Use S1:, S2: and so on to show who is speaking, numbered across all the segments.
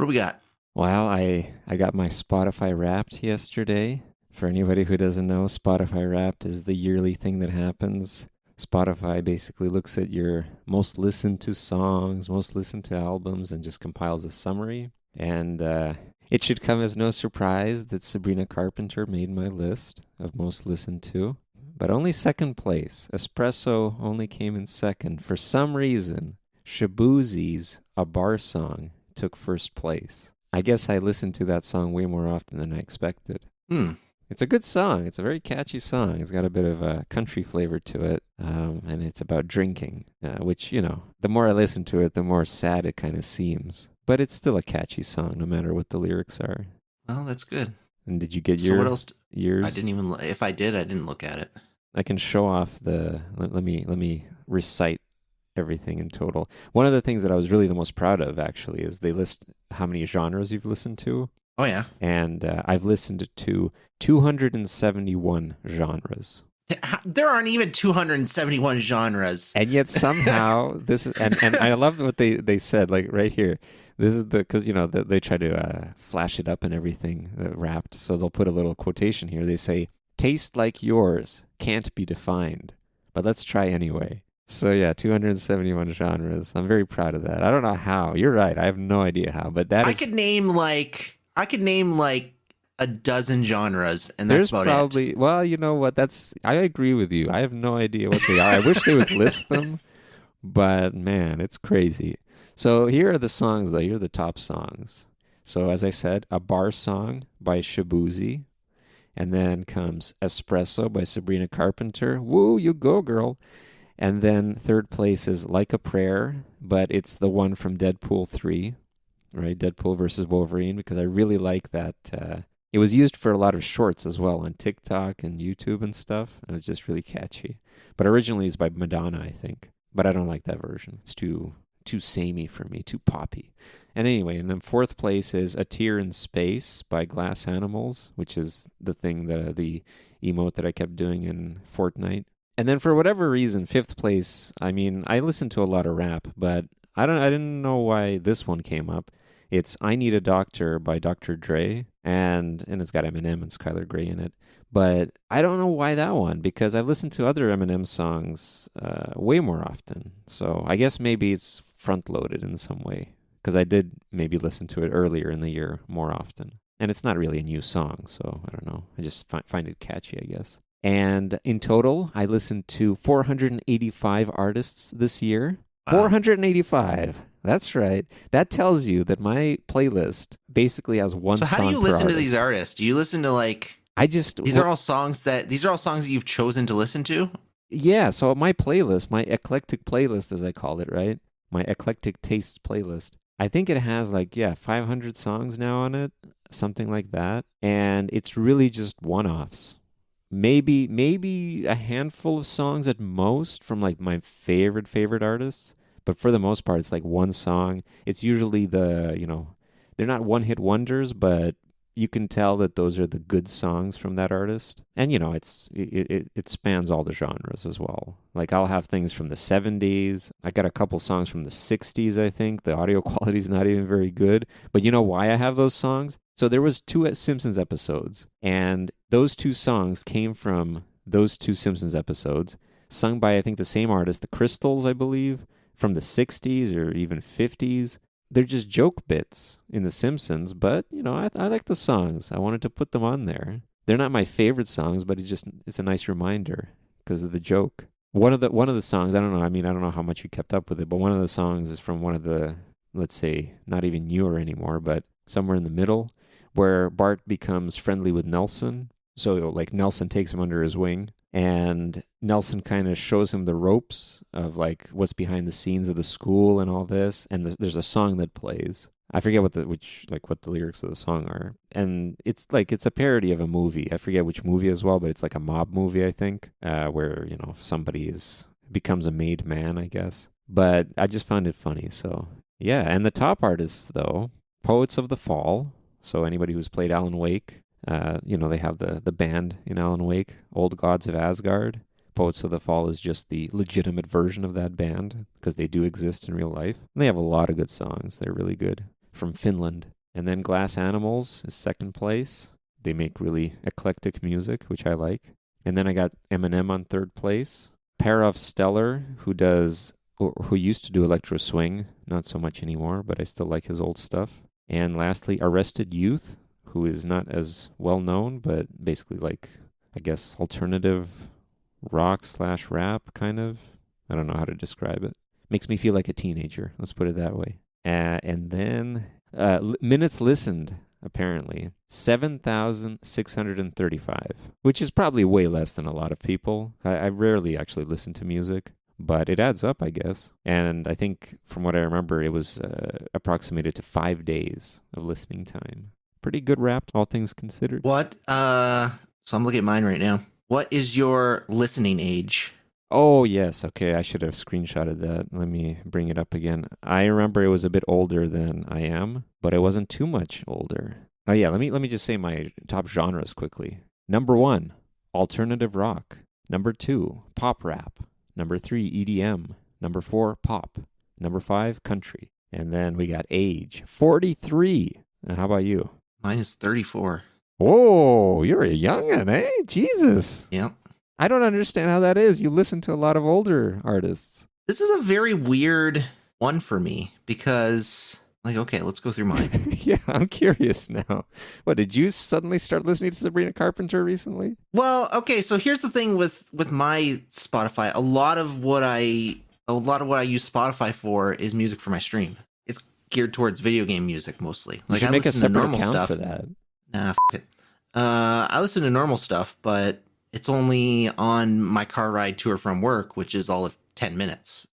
S1: What do we got?
S2: Well, I got my Spotify Wrapped yesterday. For anybody who doesn't know, Spotify Wrapped is the yearly thing that happens. Spotify basically looks at your most listened to songs, most listened to albums, and just compiles a summary. And it should come as no surprise that Sabrina Carpenter made my list of most listened to, but only second place. Espresso only came in second. For some reason, Shabuzi's A Bar Song took first place. I guess I listened to that song way more often than I expected.
S1: Hmm.
S2: It's a good song. It's a very catchy song. It's got a bit of a country flavor to it, and it's about drinking, which, the more I listen to it, the more sad it kind of seems. But it's still a catchy song, no matter what the lyrics are.
S1: Well, that's good.
S2: And did you get
S1: So what else?
S2: yours?
S1: I didn't even. If I did, I didn't look at it.
S2: I can show off Let me recite everything in total. One of the things that I was really the most proud of, actually, is they list how many genres you've listened to.
S1: Oh yeah.
S2: And I've listened to 271 genres.
S1: There aren't even 271 genres.
S2: And yet somehow this is, and I love what they said, like right here. This is because, they try to flash it up and everything, Wrapped. So they'll put a little quotation here. They say, "Taste like yours can't be defined, but let's try anyway." So yeah, 271 genres. I'm very proud of that. I don't know how. You're right. I have no idea how, but
S1: I could name like a dozen genres, and that's about
S2: probably, it. Well, you know what? I agree with you. I have no idea what they are. I wish they would list them, but man, it's crazy. So here are the songs, though. Here are the top songs. So as I said, A Bar Song by Shabuzi. And then comes Espresso by Sabrina Carpenter. Woo, you go, girl. And then third place is Like a Prayer, but it's the one from Deadpool 3, right? Deadpool versus Wolverine, because I really like that. It was used for a lot of shorts as well on TikTok and YouTube and stuff. And it's just really catchy. But originally it's by Madonna, I think. But I don't like that version. It's too samey for me, too poppy. And anyway, and then fourth place is A Tear in Space by Glass Animals, which is the thing that the emote that I kept doing in Fortnite. And then for whatever reason, fifth place, I mean, I listened to a lot of rap, but I didn't know why this one came up. It's I Need a Doctor by Dr. Dre, and it's got Eminem and Skylar Grey in it. But I don't know why that one, because I listened to other Eminem songs way more often. So I guess maybe it's front-loaded in some way, because I did maybe listen to it earlier in the year more often. And it's not really a new song, so I don't know. I just find it catchy, I guess. And in total, I listened to 485 artists this year. Wow. 485. That's right. That tells you that my playlist basically has one song per artist. So how do you
S1: listen to these artists? Do you listen to these are all songs that you've chosen to listen to?
S2: Yeah, so my playlist, my eclectic playlist as I call it, right? My eclectic taste playlist. I think it has 500 songs now on it, something like that. And it's really just one-offs. Maybe a handful of songs at most from my favorite artists, but for the most part it's one song. It's usually they're not one-hit wonders, but you can tell that those are the good songs from that artist. And it spans all the genres as well. I'll have things from the 70s. I got a couple songs from the 60s, I think. The audio quality is not even very good. But you know why I have those songs? So there was 2 Simpsons episodes, and those 2 songs came from those 2 Simpsons episodes, sung by, I think, the same artist, the Crystals, I believe, from the 60s or even 50s. They're just joke bits in The Simpsons, but, I like the songs. I wanted to put them on there. They're not my favorite songs, but it's a nice reminder because of the joke. One of the songs, I don't know how much you kept up with it, but one of the songs is from one of the, let's say, not even newer anymore, but somewhere in the middle, where Bart becomes friendly with Nelson. So, Nelson takes him under his wing, and Nelson kind of shows him the ropes of what's behind the scenes of the school and all this. And there's a song that plays. I forget what the lyrics of the song are. And it's a parody of a movie. I forget which movie as well, but it's a mob movie, I think, where, somebody becomes a made man, I guess. But I just found it funny. So yeah. And the top artists, though, Poets of the Fall. So anybody who's played Alan Wake, they have the band in Alan Wake, Old Gods of Asgard. Poets of the Fall is just the legitimate version of that band, because they do exist in real life. And they have a lot of good songs. They're really good. From Finland. And then Glass Animals is second place. They make really eclectic music, which I like. And then I got Eminem on third place. Pair of Stellar, who used to do electro swing, not so much anymore, but I still like his old stuff. And lastly, Arrested Youth, who is not as well known, but basically like, I guess, alternative rock/rap kind of. I don't know how to describe it. Makes me feel like a teenager. Let's put it that way. And then minutes listened, apparently, 7,635, which is probably way less than a lot of people. I rarely actually listen to music, but it adds up, I guess. And I think, from what I remember, it was approximated to 5 days of listening time. Pretty good Wrapped, all things considered.
S1: What? So I'm looking at mine right now. What is your listening age?
S2: Oh, yes. Okay, I should have screenshotted that. Let me bring it up again. I remember it was a bit older than I am, but it wasn't too much older. Oh, yeah, let me just say my top genres quickly. Number 1, alternative rock. Number 2, pop rap. Number 3, EDM. Number 4, pop. Number 5, country. And then we got age, 43. How about you?
S1: Mine is 34.
S2: Oh, you're a young'un, eh? Jesus.
S1: Yep.
S2: I don't understand how that is. You listen to a lot of older artists.
S1: This is a very weird one for me because, like, okay, let's go through mine.
S2: Yeah, I'm curious now. What, did you suddenly start listening to Sabrina Carpenter recently?
S1: Well, okay, so here's the thing with my Spotify. A lot of what I use Spotify for is music for my stream. It's geared towards video game music mostly.
S2: Like, you should make a separate account for that.
S1: Nah, f it. I listen to normal stuff, but it's only on my car ride to or from work, which is all of 10 minutes.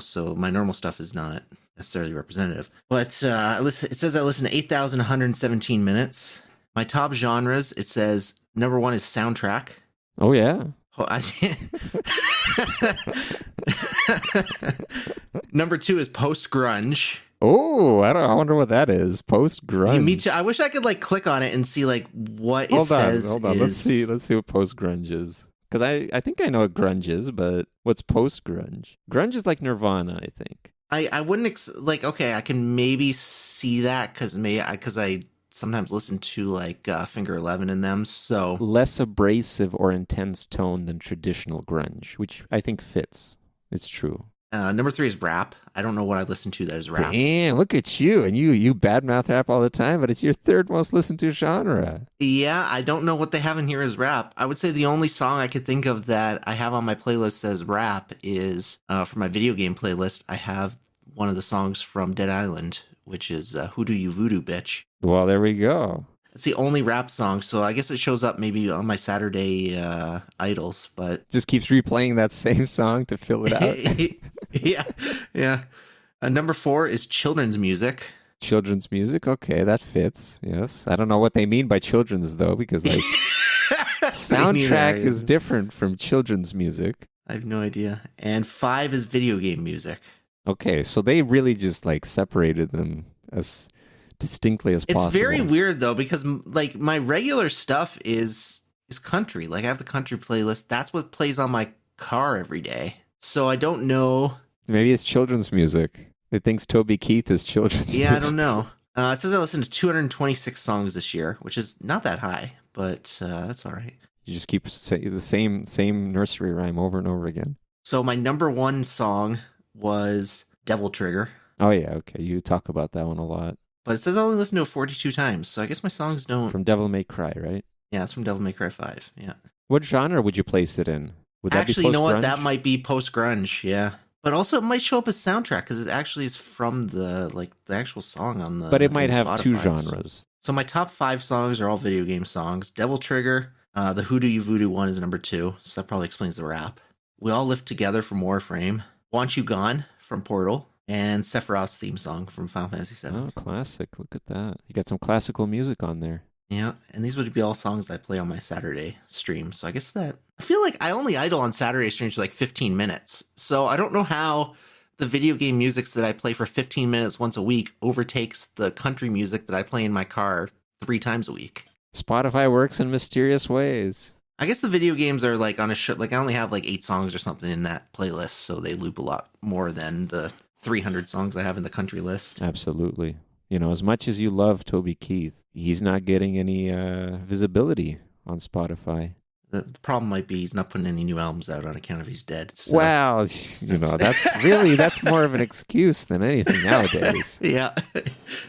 S1: So my normal stuff is not necessarily representative. But it says I listen to 8,117 minutes. My top genres, it says number 1 is soundtrack.
S2: Oh, yeah.
S1: Number 2 is post-grunge.
S2: Oh, I wonder what that is. Post-grunge.
S1: Me too. I wish I could click on it and see what it says.
S2: Hold on. Let's see what post-grunge is. Because I think I know what grunge is, but what's post-grunge? Grunge is like Nirvana, I think.
S1: I wouldn't okay, I can maybe see that because I sometimes listen to Finger 11 in them. So
S2: less abrasive or intense tone than traditional grunge, which I think fits. It's true.
S1: Number 3 is rap. I don't know what I listen to that is rap.
S2: Damn, look at you. And you badmouth rap all the time, but it's your third most listened to genre.
S1: Yeah, I don't know what they have in here as rap. I would say the only song I could think of that I have on my playlist as rap is, for my video game playlist, I have one of the songs from Dead Island, which is Who Do You Voodoo Bitch.
S2: Well, there we go.
S1: It's the only rap song, so I guess it shows up maybe on my Saturday idols, but...
S2: Just keeps replaying that same song to fill it out.
S1: Yeah. Number 4 is children's music.
S2: Children's music? Okay, that fits, yes. I don't know what they mean by children's, though, because, soundtrack is different from children's music.
S1: I have no idea. And 5 is video game music.
S2: Okay, so they really just, separated them as distinctly as possible.
S1: It's very weird though, because my regular stuff is country. I have the country playlist. That's what plays on my car every day. So I don't know.
S2: Maybe it's children's music. It thinks Toby Keith is children's music.
S1: Yeah, I don't know. It says I listened to 226 songs this year, which is not that high, but that's all right.
S2: You just keep the same nursery rhyme over and over again.
S1: So my number 1 song was Devil Trigger.
S2: Oh yeah, okay. You talk about that one a lot.
S1: But it says I only listened to it 42 times, so I guess my songs don't...
S2: From Devil May Cry, right?
S1: Yeah, it's from Devil May Cry 5, yeah.
S2: What genre would you place it in? Would that
S1: actually,
S2: be
S1: you know what?
S2: post-grunge?
S1: That might be post-grunge, yeah. But also it might show up as soundtrack, because it actually is from the actual song on the...
S2: But it might have
S1: Spotify.
S2: 2 genres.
S1: So my top 5 songs are all video game songs. Devil Trigger, the Who Do You Voodoo one is number 2, so that probably explains the rap. We All Live Together from Warframe. Want You Gone from Portal. And Sephiroth's theme song from Final Fantasy VII.
S2: Oh, classic. Look at that. You got some classical music on there.
S1: Yeah, and these would be all songs that I play on my Saturday stream. So I guess I feel like I only idle on Saturday streams for 15 minutes. So I don't know how the video game music that I play for 15 minutes once a week overtakes the country music that I play in my car 3 times a week.
S2: Spotify works in mysterious ways.
S1: I guess the video games are on a show. I only have 8 songs or something in that playlist, so they loop a lot more than the 300 songs I have in the country list.
S2: Absolutely. You know, as much as you love Toby Keith, he's not getting any visibility on Spotify.
S1: The problem might be he's not putting any new albums out on account of he's dead. So.
S2: Well, you know, that's more of an excuse than anything nowadays.
S1: Yeah,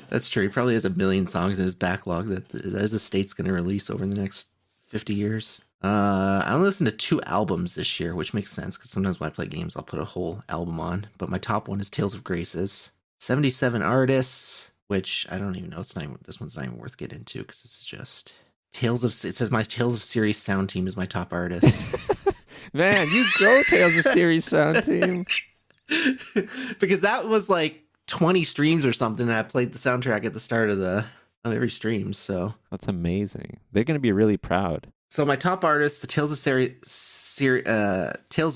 S1: that's true. He probably has a million songs in his backlog that his estate's going to release over the next 50 years. I only listened to 2 albums this year, which makes sense because sometimes when I play games, I'll put a whole album on. But my top one is Tales of Graces. 77 artists, which I don't even know. This one's not even worth getting into because it's just it says my Tales of Series sound team is my top artist.
S2: Man, you go Tales of Series sound team.
S1: Because that was like 20 streams or something, and I played the soundtrack at the start of every stream. So
S2: that's amazing. They're going to be really proud.
S1: So my top artists, the Tales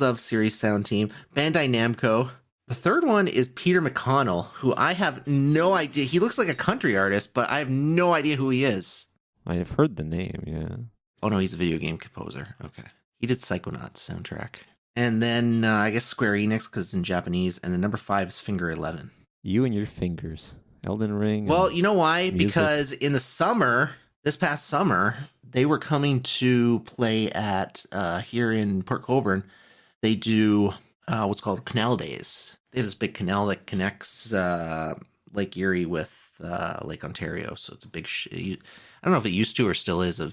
S1: of Series sound team, Bandai Namco. The third one is Peter McConnell, who I have no idea. He looks like a country artist, but I have no idea who he is.
S2: I've heard the name, yeah.
S1: Oh no, he's a video game composer. Okay. He did Psychonauts soundtrack. And then I guess Square Enix because it's in Japanese. And then number 5 is Finger 11.
S2: You and your fingers. Elden Ring.
S1: Well, you know why?
S2: Music.
S1: Because in the summer, this past summer, they were coming to play at here in Port Colborne. They do what's called Canal Days. They have this big canal that connects Lake Erie with Lake Ontario. So it's a big. I don't know if it used to or still is a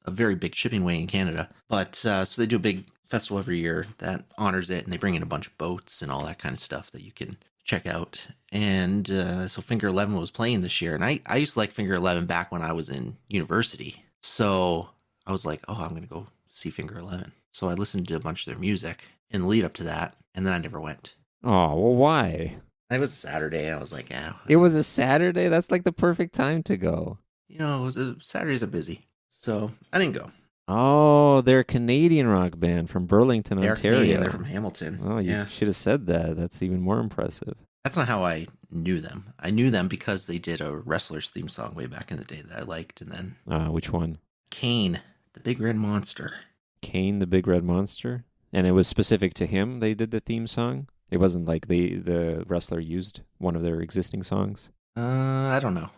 S1: very big shipping way in Canada. But so they do a big festival every year that honors it, and they bring in a bunch of boats and all that kind of stuff that you can check out. And so Finger 11 was playing this year, and I used to like Finger 11 back when I was in university. So I was like, oh, I'm going to go see Finger 11. So I listened to a bunch of their music in the lead up to that, and then I never went.
S2: Oh, well, why?
S1: It was Saturday. I was like, yeah.
S2: It was a Saturday? That's like the perfect time to go.
S1: You know, Saturdays are busy. So I didn't go.
S2: Oh, they're a Canadian rock band from Burlington,
S1: They're
S2: Ontario.
S1: Canadian. They're from Hamilton.
S2: Oh, you should have said that. That's even more impressive.
S1: That's not how I knew them. I knew them because they did a wrestler's theme song way back in the day that I liked. And then
S2: Which one?
S1: Kane, the Big Red Monster.
S2: Kane, the Big Red Monster? And it was specific to him they did the theme song? It wasn't like the wrestler used one of their existing songs?
S1: I don't know.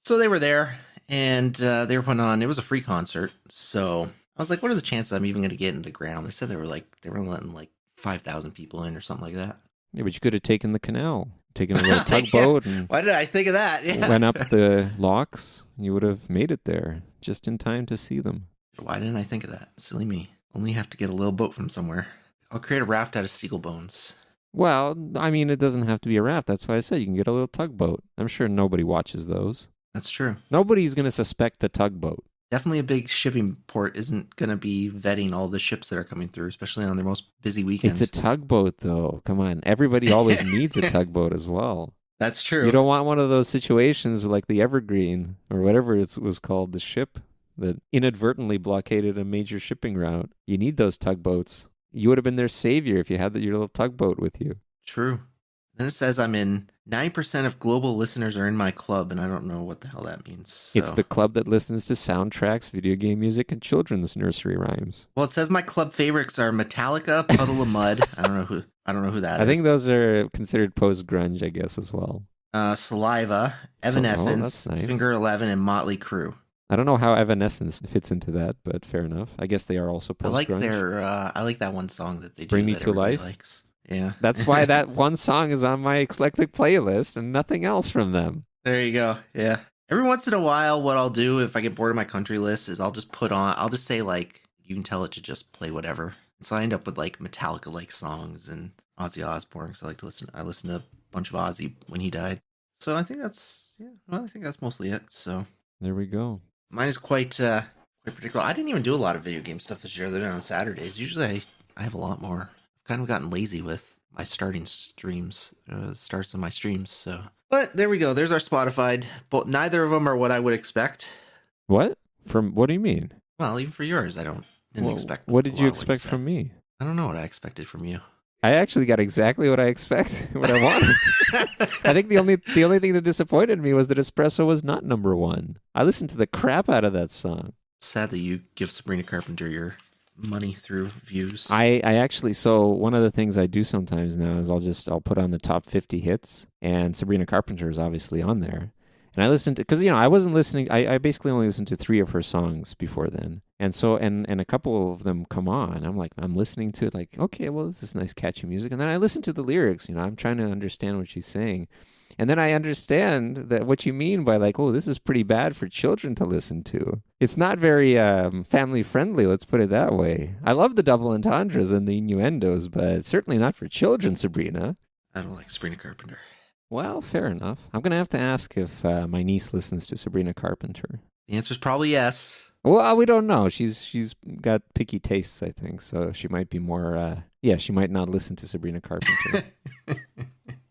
S1: So they were there, and they were putting on, it was a free concert. So I was like, what are the chances I'm even going to get into the ground? They said they were letting like 5,000 people in or something like that.
S2: Yeah, but you could have taken the canal, taken a little tugboat and
S1: Why did I think of that? Yeah.
S2: went up the locks. You would have made it there just in time to see them.
S1: Why didn't I think of that? Silly me. Only have to get a little boat from somewhere. I'll create a raft out of seagull bones.
S2: Well, I mean, it doesn't have to be a raft. That's why I said you can get a little tugboat. I'm sure nobody watches those.
S1: That's true.
S2: Nobody's going to suspect the tugboat.
S1: Definitely a big shipping port isn't going to be vetting all the ships that are coming through, especially on their most busy weekends.
S2: It's a tugboat, though. Come on. Everybody always needs a tugboat as well.
S1: That's true.
S2: You don't want one of those situations like the Evergreen or whatever it was called, the ship that inadvertently blockaded a major shipping route. You need those tugboats. You would have been their savior if you had your little tugboat with you.
S1: True. Then it says 9% of global listeners are in my club, and I don't know what the hell that means. So.
S2: It's the club that listens to soundtracks, video game music, and children's nursery rhymes.
S1: Well, it says my club favorites are Metallica, Puddle of Mud. I don't know who that is.
S2: I think those are considered post-grunge, I guess, as well.
S1: Saliva, Evanescence,
S2: that's nice.
S1: Finger 11, and Motley Crue.
S2: I don't know how Evanescence fits into that, but fair enough. I guess they are also post-grunge.
S1: I like that one song that they do.
S2: Bring Me
S1: that
S2: to
S1: everybody
S2: Life?
S1: likes. Yeah.
S2: That's why that one song is on my eclectic playlist and nothing else from them.
S1: There you go. Yeah. Every once in a while, what I'll do if I get bored of my country list is I'll just say like, you can tell it to just play whatever. And so I end up with like Metallica-like songs and Ozzy Osbourne because I listen to a bunch of Ozzy when he died. So I think that's mostly it. So
S2: there we go.
S1: Mine is quite predictable. I didn't even do a lot of video game stuff this year. They're done on Saturdays. Usually I have a lot more. I've kind of gotten lazy with my starting streams, starts of my streams. So, but there we go. There's our Spotify. But neither of them are what I would expect.
S2: What? What do you mean?
S1: Well, even for yours, I didn't expect.
S2: What did you expect from me?
S1: I don't know what I expected from you.
S2: I actually got exactly what I what I wanted. I think the only thing that disappointed me was that Espresso was not number one. I listened to the crap out of that song.
S1: Sad that you give Sabrina Carpenter your money through views.
S2: I actually, so one of the things I do sometimes now is I'll put on the top 50 hits, and Sabrina Carpenter is obviously on there. And I listened to, because, I wasn't listening, I basically only listened to 3 of her songs before then. And so, and a couple of them come on. I'm listening to it like, okay, well, this is nice, catchy music. And then I listen to the lyrics, I'm trying to understand what she's saying. And then I understand that what you mean by like, oh, this is pretty bad for children to listen to. It's not very family friendly, let's put it that way. I love the double entendres and the innuendos, but certainly not for children, Sabrina.
S1: I don't like Sabrina Carpenter.
S2: Well, fair enough. I'm going to have to ask if my niece listens to Sabrina Carpenter.
S1: The answer is probably yes.
S2: Well, we don't know. She's got picky tastes, I think, so she might be more, she might not listen to Sabrina Carpenter.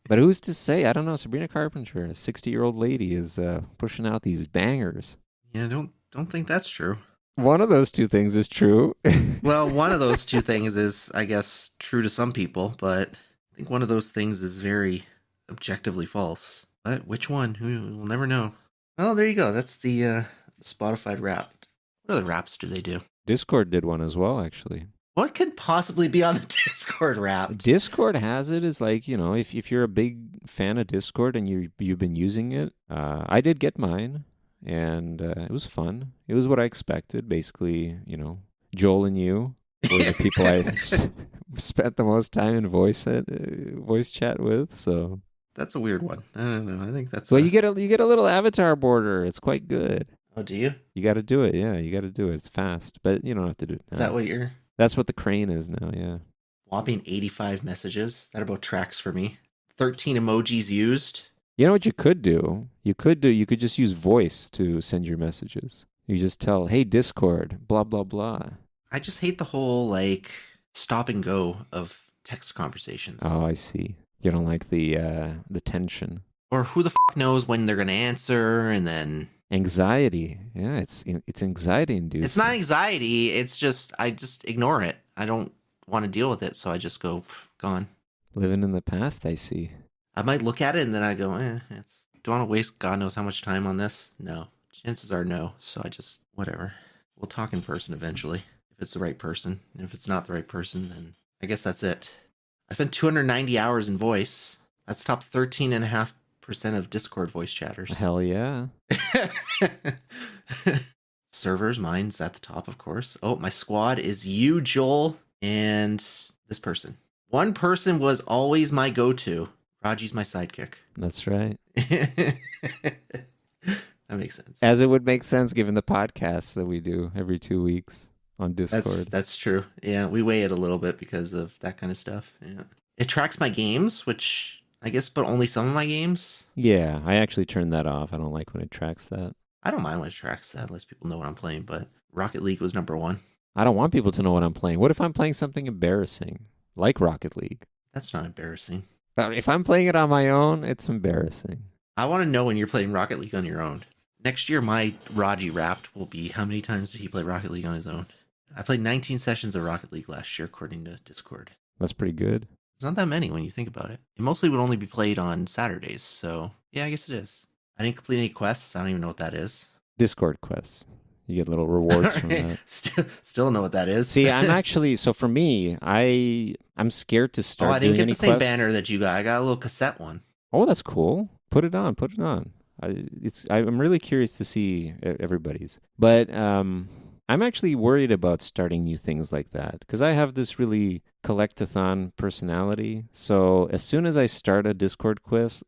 S2: But who's to say? I don't know. Sabrina Carpenter, a 60-year-old lady, is pushing out these bangers.
S1: Yeah, don't think that's true.
S2: One of those two things is true.
S1: Well, one of those two things is, I guess, true to some people, but I think one of those things is very objectively false. But which one? We'll never know. Oh, there you go. That's the Spotify Wrapped. What other raps do they do?
S2: Discord did one as well, actually.
S1: What could possibly be on the Discord Wrapped?
S2: Discord has it as like, if you're a big fan of Discord and you've been using it, I did get mine, and it was fun. It was what I expected, basically. Joel and you were the people I spent the most time in voice chat with. So
S1: that's a weird one. I don't know. I think that's.
S2: Well, you get a little avatar border. It's quite good.
S1: Oh, do you?
S2: You got to do it. Yeah, you got to do it. It's fast, but you don't have to do it now.
S1: Is that what you're?
S2: That's what the crane is now. Yeah.
S1: Whopping 85 messages. That about tracks for me. 13 emojis used.
S2: You know what you could do? You could just use voice to send your messages. You just tell, hey, Discord, blah, blah, blah.
S1: I just hate the whole, stop and go of text conversations.
S2: Oh, I see. You don't like the tension.
S1: Or who the f*** knows when they're going to answer, and then...
S2: Anxiety. Yeah, it's anxiety inducing.
S1: It's not anxiety. It's just, I just ignore it. I don't want to deal with it, so I just go, gone.
S2: Living in the past, I see.
S1: I might look at it, and then I go, do I want to waste God knows how much time on this? No. Chances are no, so I just, whatever. We'll talk in person eventually, if it's the right person. And if it's not the right person, then I guess that's it. I spent 290 hours in voice. That's top 13.5% of Discord voice chatters.
S2: Hell yeah.
S1: Servers, mine's at the top, of course. Oh, my squad is you, Joel, and this person. One person was always my go-to. Raji's my sidekick.
S2: That's right.
S1: That makes sense.
S2: As it would make sense given the podcasts that we do every 2 weeks on Discord.
S1: That's true. Yeah, we weigh it a little bit because of that kind of stuff. Yeah. It tracks my games, which I guess, but only some of my games.
S2: Yeah, I actually turned that off. I don't like when it tracks that.
S1: I don't mind when it tracks that, unless people know what I'm playing, but Rocket League was number 1.
S2: I don't want people to know what I'm playing. What if I'm playing something embarrassing, like Rocket League?
S1: That's not embarrassing.
S2: If I'm playing it on my own, it's embarrassing.
S1: I want to know when you're playing Rocket League on your own. Next year, my Raji Wrapped will be how many times did he play Rocket League on his own? I played 19 sessions of Rocket League last year, according to Discord.
S2: That's pretty good.
S1: It's not that many when you think about it. It mostly would only be played on Saturdays, so yeah, I guess it is. I didn't complete any quests. I don't even know what that is.
S2: Discord quests. You get little rewards from that.
S1: Still don't know what that is.
S2: See, I'm actually, so for me, I'm scared to start
S1: I didn't
S2: doing
S1: get
S2: any
S1: the same
S2: quests.
S1: banner that you got. I got a little cassette one.
S2: Oh, that's cool. Put it on. I'm really curious to see everybody's. But I'm actually worried about starting new things like that because I have this really collect-a-thon personality. So as soon as I start a Discord quest,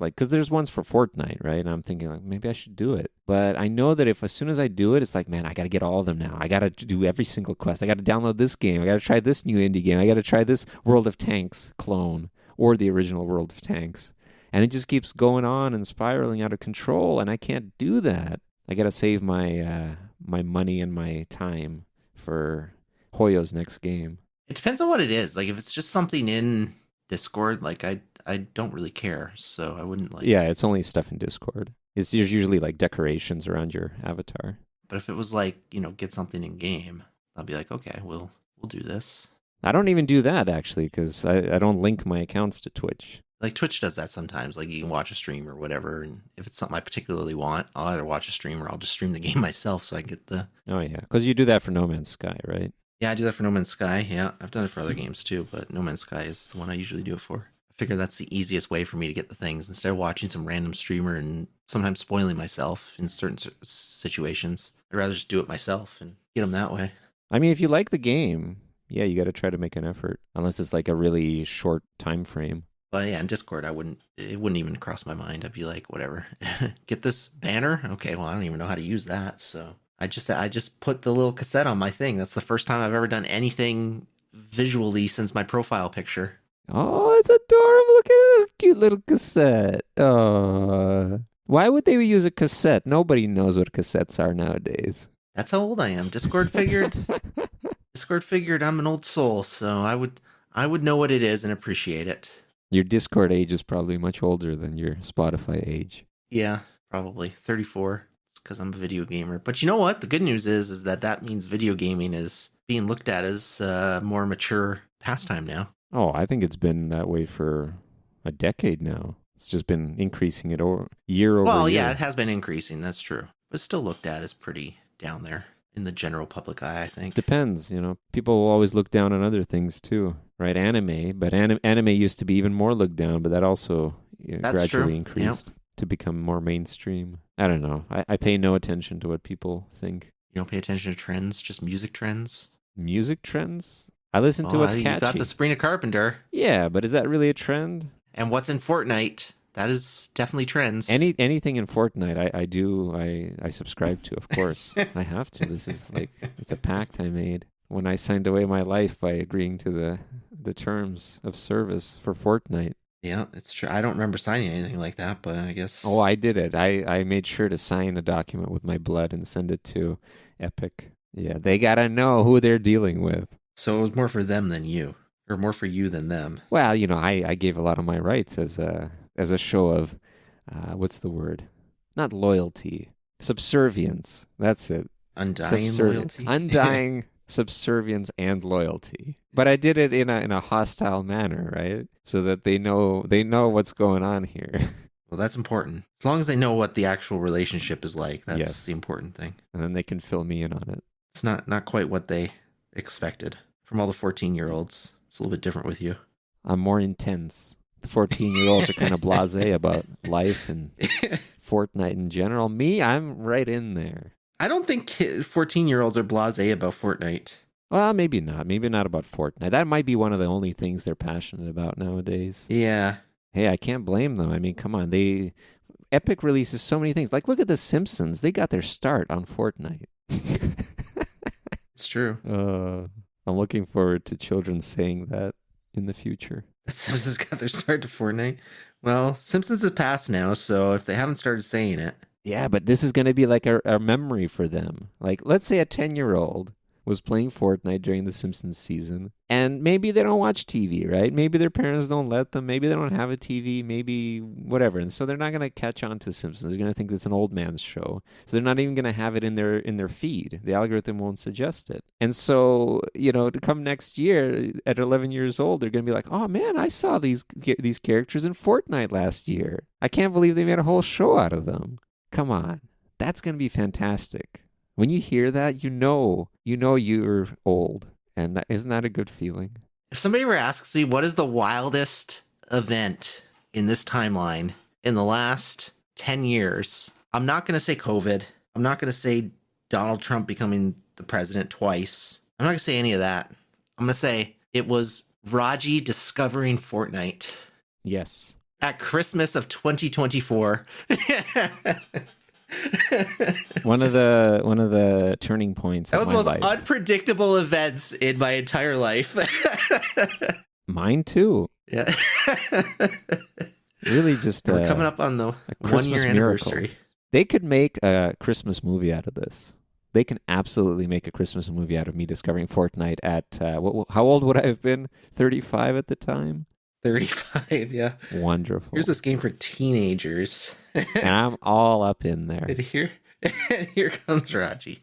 S2: like, because there's ones for Fortnite, right? And I'm thinking like maybe I should do it. But I know that as soon as I do it, it's like, man, I got to get all of them now. I got to do every single quest. I got to download this game. I got to try this new indie game. I got to try this World of Tanks clone or the original World of Tanks. And it just keeps going on and spiraling out of control. And I can't do that. I got to save my my money and my time for Hoyo's next game.
S1: It depends on what it is. Like if it's just something in Discord, like I don't really care, so I wouldn't like.
S2: Yeah, it's only stuff in Discord. There's usually like decorations around your avatar.
S1: But if it was like, get something in game, I'll be like, okay, we'll do this.
S2: I don't even do that actually because I don't link my accounts to Twitch.
S1: Like Twitch does that sometimes. Like you can watch a stream or whatever, and if it's something I particularly want, I'll either watch a stream or I'll just stream the game myself so I can get the.
S2: Oh yeah, because you do that for No Man's Sky, right?
S1: Yeah, I do that for No Man's Sky. Yeah, I've done it for other games too, but No Man's Sky is the one I usually do it for. I figure that's the easiest way for me to get the things instead of watching some random streamer and sometimes spoiling myself in certain situations. I'd rather just do it myself and get them that way.
S2: I mean, if you like the game, yeah, you got to try to make an effort, unless it's like a really short time frame.
S1: But yeah, in Discord, it wouldn't even cross my mind. I'd be like, whatever, get this banner. Okay, well, I don't even know how to use that, so I just put the little cassette on my thing. That's the first time I've ever done anything visually since my profile picture.
S2: Oh, it's adorable. Look at that cute little cassette. Why would they use a cassette? Nobody knows what cassettes are nowadays.
S1: That's how old I am. Discord figured I'm an old soul, so I would know what it is and appreciate it.
S2: Your Discord age is probably much older than your Spotify age.
S1: Yeah, probably 34. It's because I'm a video gamer. But you know what? The good news is that means video gaming is being looked at as a more mature pastime now.
S2: Oh, I think it's been that way for a decade now. It's just been increasing it year over year.
S1: Well, yeah, it has been increasing. That's true. But it's still looked at as pretty down there in the general public eye, I think.
S2: Depends, People will always look down on other things too, right? Anime, but anime used to be even more looked down, but that also gradually increased to become more mainstream. I don't know. I pay no attention to what people think.
S1: You don't pay attention to trends, just music trends?
S2: Music trends? I listen to what's catchy.
S1: You got the Sabrina Carpenter.
S2: Yeah, but is that really a trend?
S1: And what's in Fortnite? That is definitely trends.
S2: Anything in Fortnite, I subscribe to, of course. I have to. This is it's a pact I made when I signed away my life by agreeing to the terms of service for Fortnite.
S1: Yeah, it's true. I don't remember signing anything like that, but I guess...
S2: Oh, I did it. I made sure to sign a document with my blood and send it to Epic. Yeah, they gotta know who they're dealing with.
S1: So it was more for them than you, or more for you than them.
S2: Well, I gave a lot of my rights as a show of, what's the word? Not loyalty, subservience. That's it.
S1: Undying loyalty?
S2: Undying subservience and loyalty. But I did it in a hostile manner, right? So that they know what's going on here.
S1: Well, that's important. As long as they know what the actual relationship is like, that's the important thing.
S2: And then they can fill me in on it.
S1: It's not quite what they expected from all the 14-year-olds. It's a little bit different with you.
S2: I'm more intense. The 14-year-olds are kind of blasé about life and Fortnite in general. Me, I'm right in there.
S1: I don't think 14-year-olds are blasé about Fortnite.
S2: Well, maybe not. Maybe not about Fortnite. That might be one of the only things they're passionate about nowadays.
S1: Yeah.
S2: Hey, I can't blame them. I mean, come on. Epic releases so many things. Like, look at The Simpsons. They got their start on Fortnite.
S1: It's true.
S2: I'm looking forward to children saying that in the future.
S1: That Simpsons got their start to Fortnite. Well, Simpsons is past now, so if they haven't started saying it...
S2: Yeah, but this is going to be like a memory for them. Like, let's say a 10-year-old was playing Fortnite during the Simpsons season, and maybe they don't watch TV, right? Maybe their parents don't let them. Maybe they don't have a TV, maybe whatever. And so they're not going to catch on to the Simpsons. They're going to think it's an old man's show. So they're not even going to have it in their feed. The algorithm won't suggest it. And so, to come next year at 11 years old, they're going to be like, oh man, I saw these characters in Fortnite last year. I can't believe they made a whole show out of them. Come on. That's going to be fantastic. When you hear that, you know you're old. And isn't that a good feeling?
S1: If somebody ever asks me what is the wildest event in this timeline in the last 10 years, I'm not going to say COVID. I'm not going to say Donald Trump becoming the president twice. I'm not going to say any of that. I'm going to say it was Raji discovering Fortnite.
S2: Yes.
S1: At Christmas of 2024.
S2: One of the turning points.
S1: That was the most unpredictable events in my entire life.
S2: Mine too.
S1: Yeah.
S2: Really, just
S1: we're coming up on the 1 year anniversary.
S2: They could make a Christmas movie out of this. They can absolutely make a Christmas movie out of me discovering Fortnite at how old would I have been? 35 at the time.
S1: 35, yeah.
S2: Wonderful.
S1: Here's this game for teenagers.
S2: And I'm all up in there.
S1: And here comes Raji.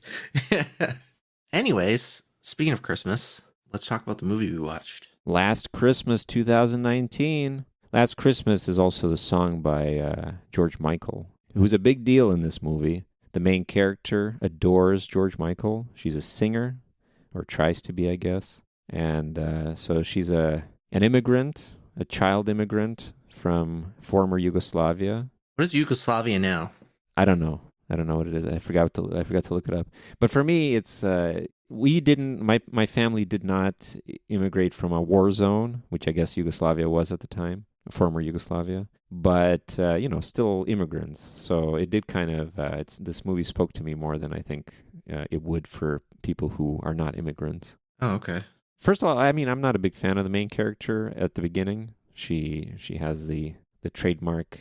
S1: Anyways, speaking of Christmas, let's talk about the movie we watched.
S2: Last Christmas 2019. Last Christmas is also the song by George Michael, who's a big deal in this movie. The main character adores George Michael. She's a singer, or tries to be, I guess. And so she's an immigrant, a child immigrant from former Yugoslavia.
S1: What is Yugoslavia now?
S2: I don't know. I don't know what it is. I forgot to look it up. But for me, it's we didn't. My family did not immigrate from a war zone, which I guess Yugoslavia was at the time, former Yugoslavia. But still immigrants. So it did kind of. This movie spoke to me more than I think it would for people who are not immigrants.
S1: Oh, okay.
S2: First of all, I mean, I'm not a big fan of the main character at the beginning. She has the trademark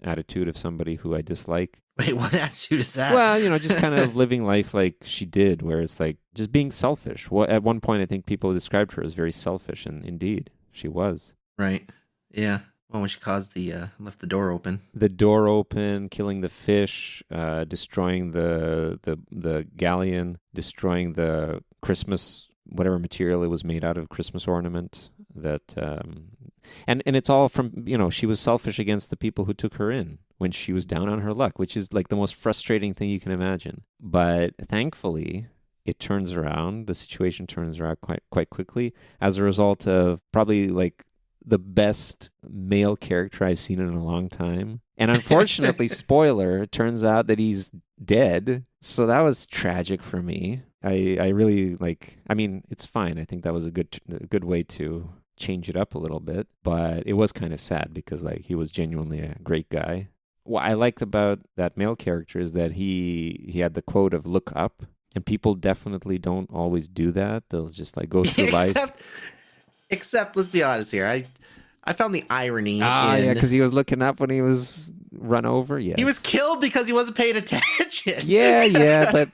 S2: attitude of somebody who I dislike.
S1: Wait, what attitude is that?
S2: Well, just kind of living life like she did, where it's like just being selfish. Well, at one point, I think people described her as very selfish, and indeed, she was.
S1: Right. Yeah. Well, when she caused left the door open.
S2: The door open, killing the fish, destroying the galleon, destroying the Christmas, whatever material it was made out of, Christmas ornament. That and it's all from, she was selfish against the people who took her in when she was down on her luck, which is like the most frustrating thing you can imagine. But thankfully, it turns around. The situation turns around quite quickly as a result of probably like the best male character I've seen in a long time. And unfortunately, spoiler, it turns out that he's dead. So that was tragic for me. I really it's fine. I think that was a good way to change it up a little bit, but it was kind of sad because like he was genuinely a great guy. What I liked about that male character is that he had the quote of "look up," and people definitely don't always do that. They'll just like go through life.
S1: Except, let's be honest here. I found the irony.
S2: Yeah, because he was looking up when he was run over. Yeah,
S1: he was killed because he wasn't paying attention.
S2: Yeah, but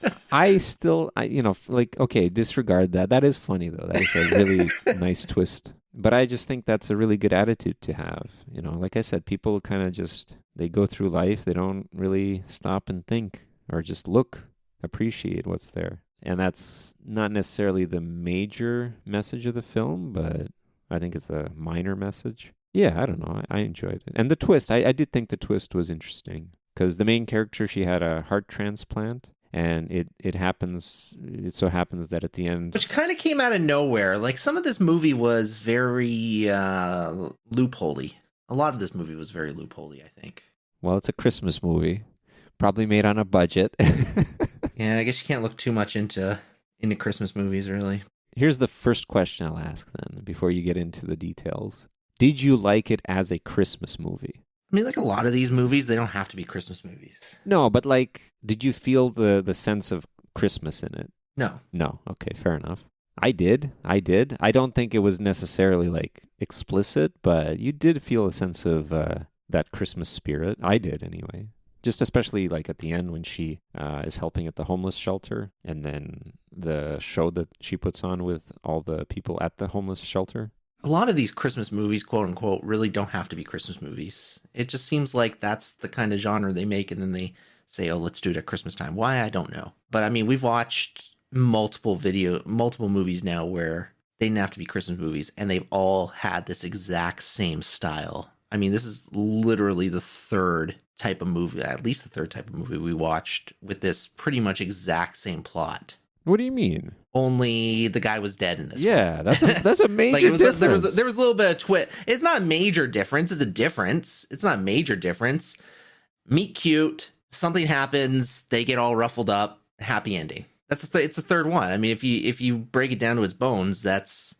S2: okay, disregard that. That is funny though. That is a really nice twist. But I just think that's a really good attitude to have. Like I said, people kind of just, they go through life. They don't really stop and think or just look, appreciate what's there. And that's not necessarily the major message of the film, but I think it's a minor message. Yeah, I don't know. I enjoyed it. And the twist, I did think the twist was interesting because the main character, she had a heart transplant. And it so happens that at the end...
S1: Which kind of came out of nowhere. Like, some of this movie was very loopholey. A lot of this movie was very loopholey, I think.
S2: Well, it's a Christmas movie. Probably made on a budget.
S1: Yeah, I guess you can't look too much into Christmas movies, really.
S2: Here's the first question I'll ask then, before you get into the details. Did you like it as a Christmas movie?
S1: I mean, like a lot of these movies, they don't have to be Christmas movies.
S2: No, but like, did you feel the sense of Christmas in it?
S1: No.
S2: No. Okay, fair enough. I did. I don't think it was necessarily like explicit, but you did feel a sense of that Christmas spirit. I did anyway. Just especially like at the end when she is helping at the homeless shelter, and then the show that she puts on with all the people at the homeless shelter.
S1: A lot of these Christmas movies, quote unquote, really don't have to be Christmas movies. It just seems like that's the kind of genre they make, and then they say, oh, let's do it at Christmas time. Why? I don't know. But I mean, we've watched multiple movies now where they didn't have to be Christmas movies, and they've all had this exact same style. I mean, this is literally the third type of movie, at least the third type of movie we watched with this pretty much exact same plot.
S2: What do you mean?
S1: Only the guy was dead in this.
S2: Yeah, that's a major difference.
S1: There was a little bit of twist. It's not a major difference. It's a difference. It's not a major difference. Meet cute. Something happens. They get all ruffled up. Happy ending. It's the third one. I mean, if you break it down to its bones, that's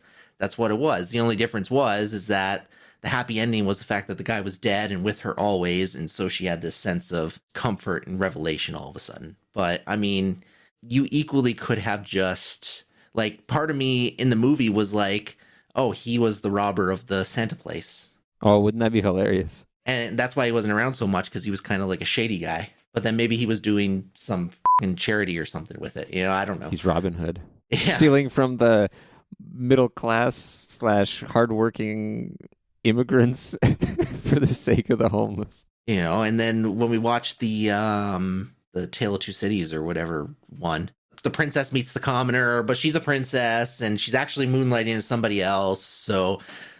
S1: what it was. The only difference is that the happy ending was the fact that the guy was dead and with her always, and so she had this sense of comfort and revelation all of a sudden. But I mean, you equally could have just, like, part of me in the movie was like, oh, he was the robber of the Santa place.
S2: Oh, wouldn't that be hilarious?
S1: And that's why he wasn't around so much, because he was kind of like a shady guy. But then maybe he was doing some fucking charity or something with it. I don't know.
S2: He's Robin Hood.
S1: Yeah.
S2: Stealing from the middle class / hardworking immigrants for the sake of the homeless.
S1: And then when we watched the Tale of Two Cities or whatever one, the princess meets the commoner, but she's a princess and she's actually moonlighting as somebody else. So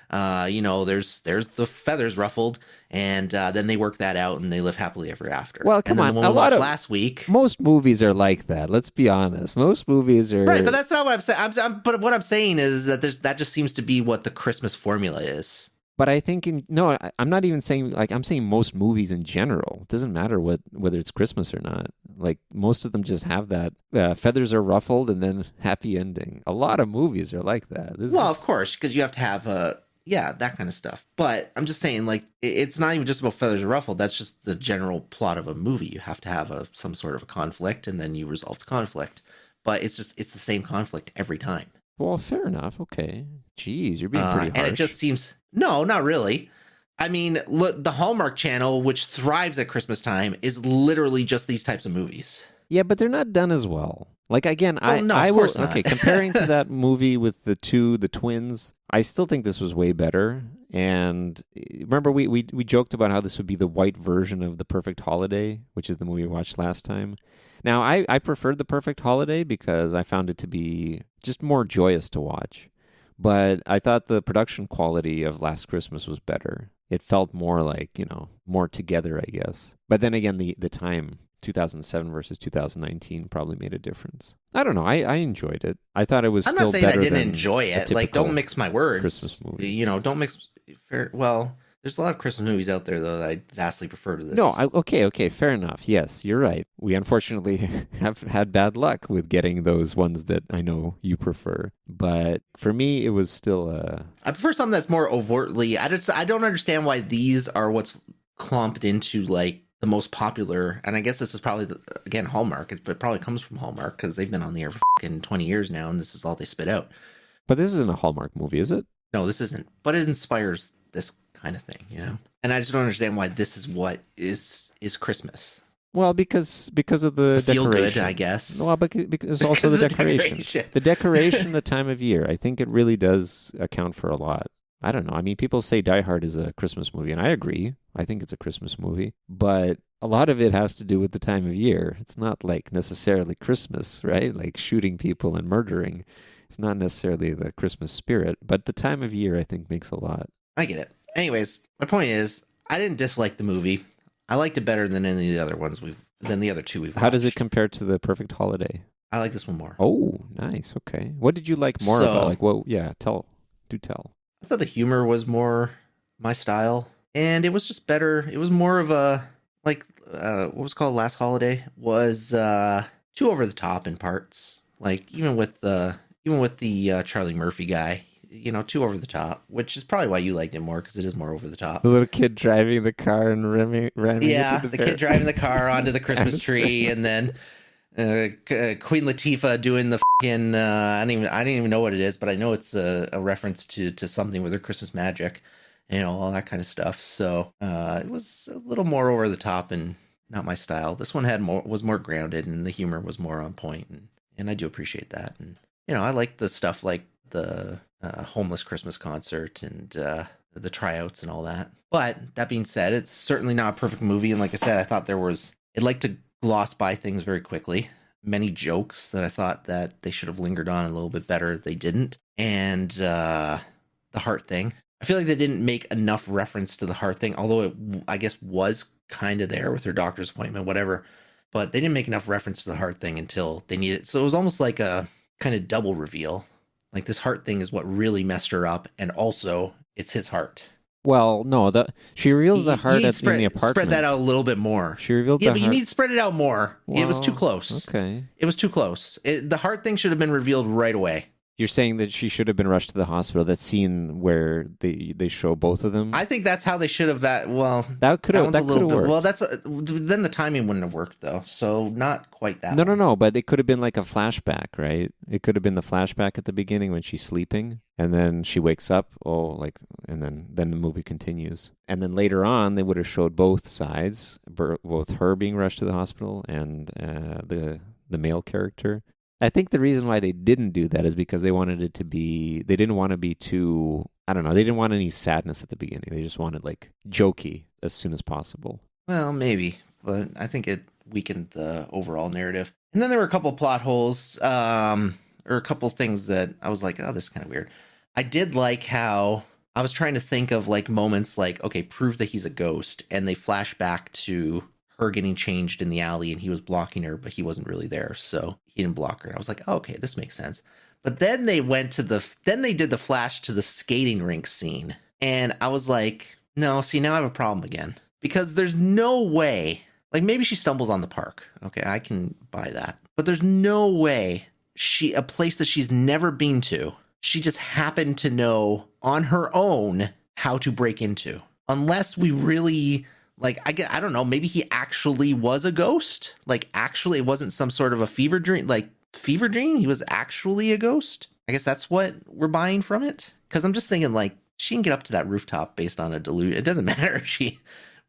S1: There's the feathers ruffled, and then they work that out and they live happily ever after.
S2: Well,
S1: And
S2: come
S1: then the
S2: on.
S1: one
S2: A
S1: we
S2: lot
S1: watched
S2: of
S1: last week.
S2: most movies are like that. Let's be honest. Most movies
S1: Right, but
S2: are.
S1: that's not what I'm saying. But what I'm saying is that that just seems to be what the Christmas formula is.
S2: But I think I'm not even saying like I'm saying most movies in general. It doesn't matter whether it's Christmas or not. Like most of them just have that feathers are ruffled and then happy ending. A lot of movies are like that.
S1: Well, of course, because you have to have that kind of stuff. But I'm just saying, like, it's not even just about feathers are ruffled. That's just the general plot of a movie. You have to have some sort of a conflict, and then you resolve the conflict. But it's the same conflict every time.
S2: Well, fair enough. Okay. Jeez, you're being pretty harsh.
S1: And it just seems no, not really. I mean, look, the Hallmark Channel, which thrives at Christmas time, is literally just these types of movies.
S2: Yeah, but they're not done as well. Like again,
S1: Well, no,
S2: I
S1: of
S2: will
S1: course not.
S2: okay, comparing to that movie with the twins, I still think this was way better. And remember we joked about how this would be the white version of The Perfect Holiday, which is the movie we watched last time. Now, I preferred The Perfect Holiday because I found it to be just more joyous to watch. But I thought the production quality of Last Christmas was better. It felt more like, more together, I guess. But then again, the time, 2007 versus 2019, probably made a difference. I don't know. I enjoyed it. I thought it was
S1: I'm
S2: still
S1: not saying I
S2: better
S1: didn't
S2: than
S1: enjoy
S2: a
S1: it. Like,
S2: typical
S1: don't mix my words.
S2: Christmas movie.
S1: Don't mix. Well, there's a lot of Christmas movies out there though that I vastly prefer to this.
S2: No, okay, fair enough. Yes, you're right. We unfortunately have had bad luck with getting those ones that I know you prefer. But for me, it was still
S1: I prefer something that's more overtly. I don't understand why these are what's clumped into like the most popular. And I guess this is probably again Hallmark. It probably comes from Hallmark because they've been on the air for 20 years now, and this is all they spit out.
S2: But this isn't a Hallmark movie, is it?
S1: No, this isn't. But it inspires this kind of thing. And I just don't understand why this is what is Christmas.
S2: Well, because of the
S1: feel
S2: decoration,
S1: good, I guess.
S2: Well, because also the decoration, the decoration, the time of year. I think it really does account for a lot. I don't know. I mean, people say Die Hard is a Christmas movie, and I agree. I think it's a Christmas movie, but a lot of it has to do with the time of year. It's not like necessarily Christmas, right? Like shooting people and murdering. It's not necessarily the Christmas spirit, but the time of year, I think, makes a lot.
S1: I get it. Anyways, my point is, I didn't dislike the movie. I liked it better than any of the other ones than the other two we've watched.
S2: How does it compare to The Perfect Holiday?
S1: I like this one more.
S2: Oh, nice. Okay. What did you like more about? Like, well, yeah, tell.
S1: I thought the humor was more my style, and it was just better. It was more of a what was called Last Holiday was too over the top in parts. Like even with the Charlie Murphy guy, too over the top, which is probably why you liked it more because it is more over the top.
S2: The little kid driving the car and ramming
S1: yeah,
S2: into
S1: the kid driving the car onto the Christmas tree, and then Queen Latifah doing the fucking I didn't even know what it is, but I know it's a reference to something with her Christmas magic, all that kind of stuff. So it was a little more over the top and not my style. This one was more grounded, and the humor was more on point, and I do appreciate that. And I like the stuff like the homeless Christmas concert and the tryouts and all that. But that being said, it's certainly not a perfect movie. And like I said, I thought it liked to gloss by things very quickly. Many jokes that I thought that they should have lingered on a little bit better. They didn't. And the heart thing. I feel like they didn't make enough reference to the heart thing, although it, I guess, was kind of there with her doctor's appointment, whatever. But they didn't make enough reference to the heart thing until they needed it. So it was almost like a kind of double reveal. Like this heart thing is what really messed her up, and also it's his heart.
S2: Well, no, she reveals the heart in the apartment.
S1: Spread that out a little bit more.
S2: She revealed the heart.
S1: Yeah, but you need to spread it out more.
S2: Well,
S1: it was too close.
S2: Okay.
S1: It was too close. The heart thing should have been revealed right away.
S2: You're saying that she should have been rushed to the hospital. That scene where they show both of them.
S1: I think that's how they should have.
S2: That could have worked.
S1: Well, then the timing wouldn't have worked though. So not quite that.
S2: No. But it could have been like a flashback, right? It could have been the flashback at the beginning when she's sleeping, and then she wakes up. And then the movie continues, and then later on they would have showed both sides, both her being rushed to the hospital and the male character. I think the reason why they didn't do that is because they didn't want to be too, I don't know, they didn't want any sadness at the beginning. They just wanted like jokey as soon as possible.
S1: Well, maybe, but I think it weakened the overall narrative. And then there were a couple plot holes, or a couple things that I was like, oh, this is kind of weird. I did like how I was trying to think of like moments like, okay, prove that he's a ghost, and they flash back to her getting changed in the alley, and he was blocking her, but he wasn't really there, so he didn't block her. And I was like, oh, okay, this makes sense. But then they did the flash to the skating rink scene, and I was like, no, see, now I have a problem again, because there's no way. Like, maybe she stumbles on the park. Okay, I can buy that. But there's no way a place that she's never been to, she just happened to know on her own how to break into. Unless we really, like, I don't know, maybe he actually was a ghost. Like, actually, it wasn't some sort of a fever dream. He was actually a ghost. I guess that's what we're buying from it. Because I'm just thinking, like, she can get up to that rooftop based on a delusion. It doesn't matter if she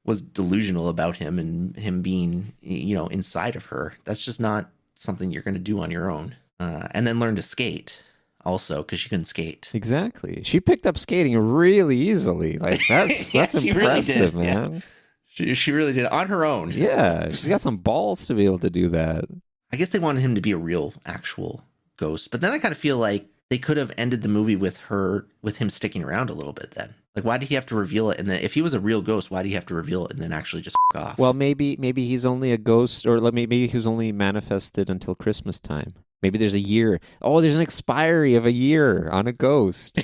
S1: was delusional about him and him being, inside of her. That's just not something you're going to do on your own. And then learn to skate also, because she couldn't skate.
S2: Exactly. She picked up skating really easily. Like, that's
S1: Yeah,
S2: that's impressive, really man.
S1: Yeah. She really did on her own.
S2: Yeah, she's got some balls to be able to do that.
S1: I guess they wanted him to be a real, actual ghost. But then I kind of feel like they could have ended the movie with him sticking around a little bit then. Like, why did he have to reveal it? And then if he was a real ghost, why did he have to reveal it and then actually just off?
S2: Well, maybe he's only a ghost, or maybe he was only manifested until Christmas time. Maybe there's a year. Oh, there's an expiry of a year on a ghost.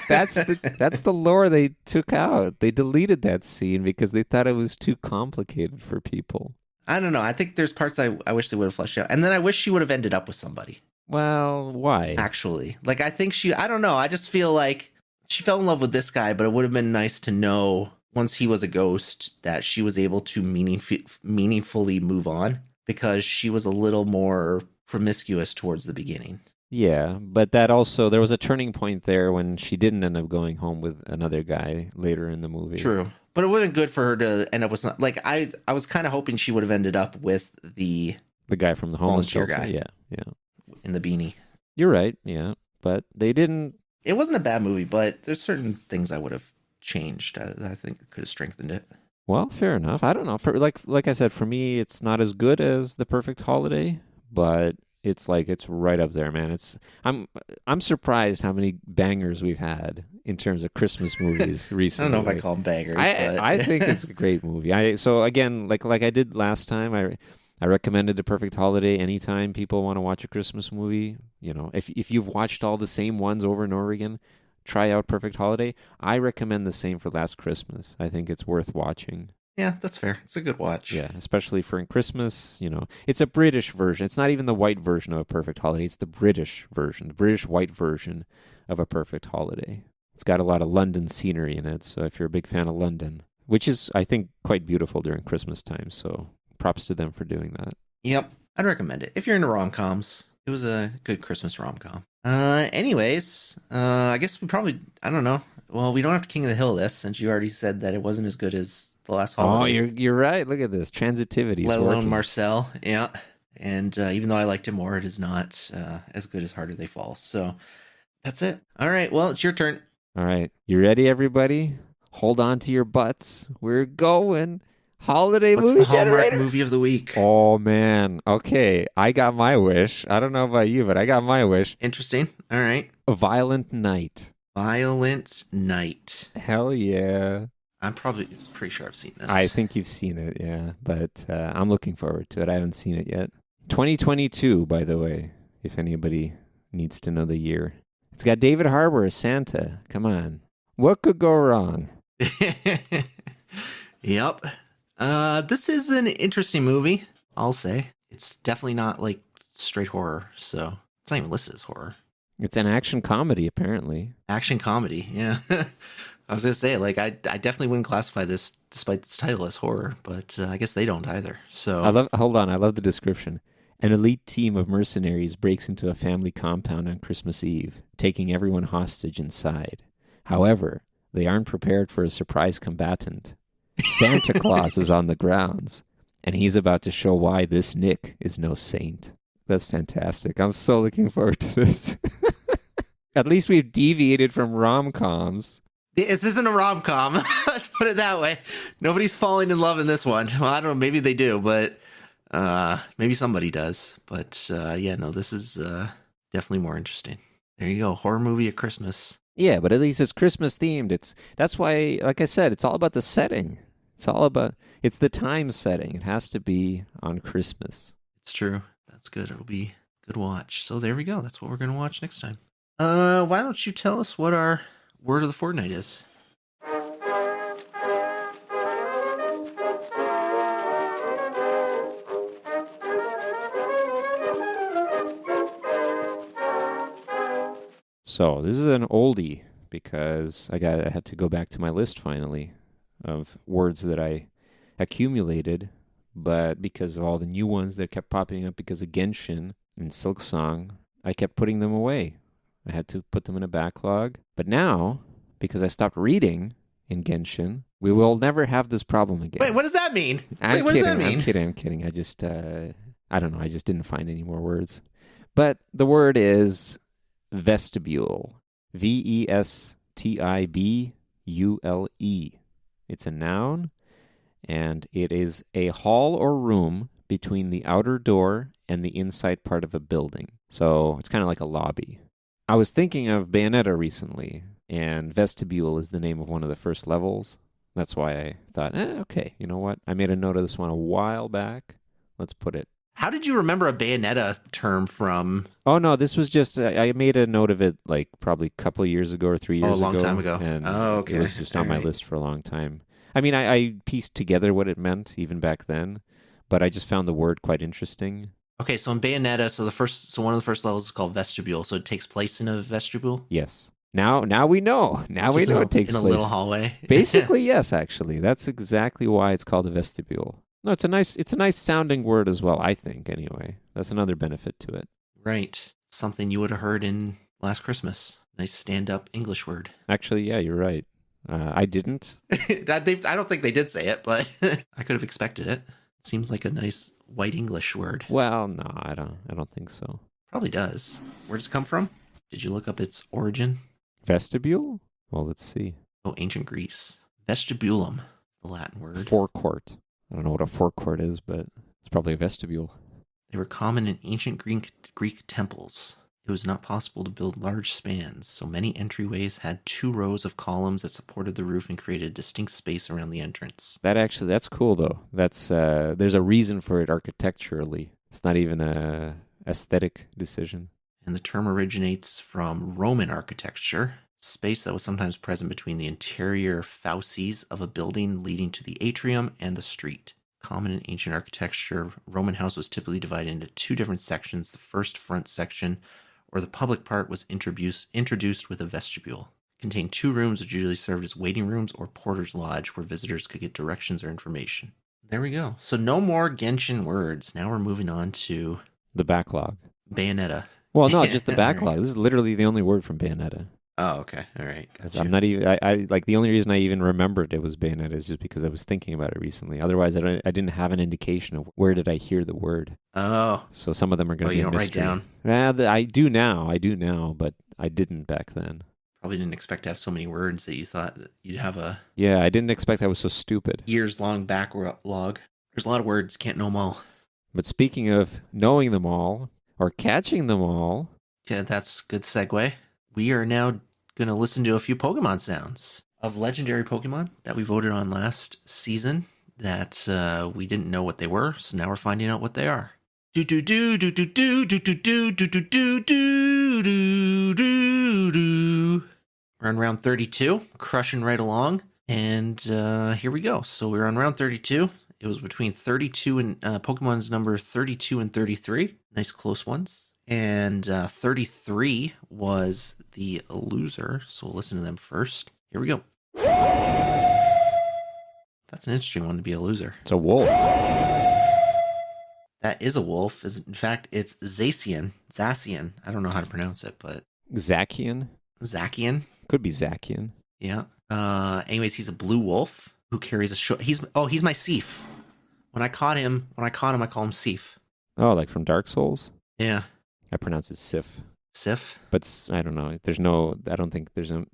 S2: That's the lore they took out. They deleted that scene because they thought it was too complicated for people.
S1: I don't know. I think there's parts I wish they would have fleshed out. And then I wish she would have ended up with somebody.
S2: Well, why?
S1: Actually. Like, I think I don't know. I just feel like she fell in love with this guy, but it would have been nice to know once he was a ghost that she was able to meaningfully move on, because she was a little more promiscuous towards the beginning.
S2: Yeah, but that also, there was a turning point there when she didn't end up going home with another guy later in the movie.
S1: True. But it would have been good for her to end up with like, I was kind of hoping she would have ended up with the
S2: guy from the homeless
S1: volunteer
S2: shelter.
S1: guy.
S2: Yeah.
S1: In the beanie.
S2: You're right, yeah. But they didn't.
S1: It wasn't a bad movie, but there's certain things I would have changed. I think could have strengthened it.
S2: Well, fair enough. I don't know. For like I said, for me, it's not as good as The Perfect Holiday, but it's right up there, man. I'm surprised how many bangers we've had in terms of Christmas movies recently.
S1: I don't know if I call them bangers.
S2: I think it's a great movie. So again, like I did last time, I recommended The Perfect Holiday anytime people want to watch a Christmas movie. If you've watched all the same ones over and over again, try out Perfect Holiday. I recommend the same for Last Christmas. I think it's worth watching.
S1: Yeah, that's fair. It's a good watch.
S2: Yeah, especially for Christmas, It's a British version. It's not even the white version of A Perfect Holiday. It's the British version, the British white version of A Perfect Holiday. It's got a lot of London scenery in it, so if you're a big fan of London, which is, I think, quite beautiful during Christmas time, so props to them for doing that.
S1: Yep, I'd recommend it. If you're into rom-coms, it was a good Christmas rom-com. Anyways, I guess I don't know. Well, we don't have to King of the Hill this, since you already said that it wasn't as good as The Last Holiday.
S2: Oh, you're right. Look at this. Transitivity.
S1: Let alone Marcel. Yeah. And even though I liked it more, it is not as good as Harder They Fall. So that's it. All right. Well, it's your turn.
S2: All right. You ready, everybody? Hold on to your butts. We're going. Holiday
S1: What's
S2: movie
S1: the Hallmark
S2: generator
S1: movie of the week?
S2: Oh, man. Okay. I got my wish. I don't know about you, but I got my wish.
S1: Interesting. All right.
S2: A Violent Night.
S1: Violent Night.
S2: Hell yeah.
S1: I'm pretty sure I've seen this.
S2: I think you've seen it, yeah. But I'm looking forward to it. I haven't seen it yet. 2022, by the way, if anybody needs to know the year. It's got David Harbour as Santa. Come on. What could go wrong?
S1: Yep. This is an interesting movie, I'll say. It's definitely not like straight horror, so it's not even listed as horror.
S2: It's an action comedy, apparently.
S1: Action comedy, yeah. I was going to say, like, I definitely wouldn't classify this, despite its title, as horror, but I guess they don't either. So
S2: hold on, I love the description. An elite team of mercenaries breaks into a family compound on Christmas Eve, taking everyone hostage inside. However, they aren't prepared for a surprise combatant. Santa Claus is on the grounds, and he's about to show why this Nick is no saint. That's fantastic. I'm so looking forward to this. At least we've deviated from rom-coms.
S1: This isn't a rom-com. Let's put it that way. Nobody's falling in love in this one. Well, I don't know. Maybe they do, but maybe somebody does. But yeah, no, this is definitely more interesting. There you go. Horror movie at Christmas.
S2: Yeah, but at least it's Christmas themed. That's why, like I said, it's all about the setting. It's the time setting. It has to be on Christmas.
S1: It's true. That's good. It'll be a good watch. So there we go. That's what we're gonna watch next time. Why don't you tell us what our word of the fortnight is?
S2: So this is an oldie because I had to go back to my list finally of words that I accumulated, but because of all the new ones that kept popping up because of Genshin and Silksong, I kept putting them away. I had to put them in a backlog. But now, because I stopped reading in Genshin, we will never have this problem again.
S1: Wait, what does that mean?
S2: I'm
S1: What
S2: kidding.
S1: does that mean?
S2: I'm kidding. I just, I don't know. I just didn't find any more words. But the word is vestibule. Vestibule. It's a noun, and it is a hall or room between the outer door and the inside part of a building. So it's kind of like a lobby. I was thinking of Bayonetta recently, and vestibule is the name of one of the first levels. That's why I thought, okay, you know what? I made a note of this one a while back. Let's put it.
S1: How did you remember a Bayonetta term from?
S2: Oh, no, this was just, I made a note of it like probably a couple of years ago or 3 years ago.
S1: A long time ago.
S2: And
S1: okay.
S2: It was just on
S1: All
S2: my
S1: right.
S2: list for a long time. I mean, I pieced together what it meant even back then, but I just found the word quite interesting.
S1: Okay, so in Bayonetta, so one of the first levels is called vestibule. So it takes place in a vestibule.
S2: Yes. Now we know. Now we
S1: Just
S2: know
S1: in
S2: it takes
S1: in a
S2: place.
S1: little hallway.
S2: Basically, yes, actually. That's exactly why it's called a vestibule. No, it's a nice sounding word as well, I think, anyway. That's another benefit to it.
S1: Right. Something you would have heard in Last Christmas. Nice stand-up English word.
S2: Actually, yeah, you're right. I didn't.
S1: I don't think they did say it, but I could have expected it. It seems like a nice white English word.
S2: Well, no, I don't think so.
S1: Probably does. Where does it come from? Did you look up its origin?
S2: Vestibule? Well, let's see.
S1: Oh, ancient Greece. Vestibulum, the Latin word.
S2: Forecourt. I don't know what a forecourt is, but it's probably a vestibule.
S1: They were common in ancient Greek temples. It was not possible to build large spans, so many entryways had 2 rows of columns that supported the roof and created a distinct space around the entrance.
S2: That's cool though. That's there's a reason for it architecturally. It's not even a aesthetic decision.
S1: And the term originates from Roman architecture, space that was sometimes present between the interior fauces of a building leading to the atrium and the street. Common in ancient architecture, Roman house was typically divided into 2 different sections. The first front section, or the public part, was introduced with a vestibule. It contained 2 rooms which usually served as waiting rooms or porter's lodge where visitors could get directions or information. There we go. So no more Genshin words. Now we're moving on to
S2: The backlog.
S1: Bayonetta.
S2: Well, no, just the backlog. This is literally the only word from Bayonetta.
S1: Oh, okay. All right. Gotcha.
S2: I'm not even. I like the only reason I even remembered it was Bayonetta is just because I was thinking about it recently. Otherwise, I didn't have an indication of where did I hear the word.
S1: Oh.
S2: So some of them are going to be
S1: you
S2: a
S1: don't
S2: mystery.
S1: write down?
S2: I do now, but I didn't back then.
S1: Probably didn't expect to have so many words that you thought that you'd have a
S2: Yeah, I didn't expect I was so stupid.
S1: years-long backlog. There's a lot of words. Can't know them all.
S2: But speaking of knowing them all or catching them all,
S1: Yeah, that's a good segue. We are now going to listen to a few Pokemon sounds of legendary Pokemon that we voted on last season that we didn't know what they were, so now we're finding out what they are. Do do do do do do do do do do do do do do do do. We're on round 32, crushing right along, and here we go. So we're on round 32. It was between 32 and Pokemon's number 32 and 33. Nice close ones. And 33 was the loser, so we'll listen to them first. Here we go. That's an interesting one to be a loser.
S2: it's a wolf.
S1: That is a wolf. In fact, it's Zacian. Zacian. I don't know how to pronounce it, but
S2: Zacian?
S1: Zacian.
S2: Could be Zacian.
S1: Yeah. Anyways, he's a blue wolf who carries a he's my Seif. When I caught him, I call him Seif.
S2: Oh, like from Dark Souls?
S1: Yeah.
S2: I pronounce it Sif.
S1: Sif.
S2: But I don't know. I don't think there's an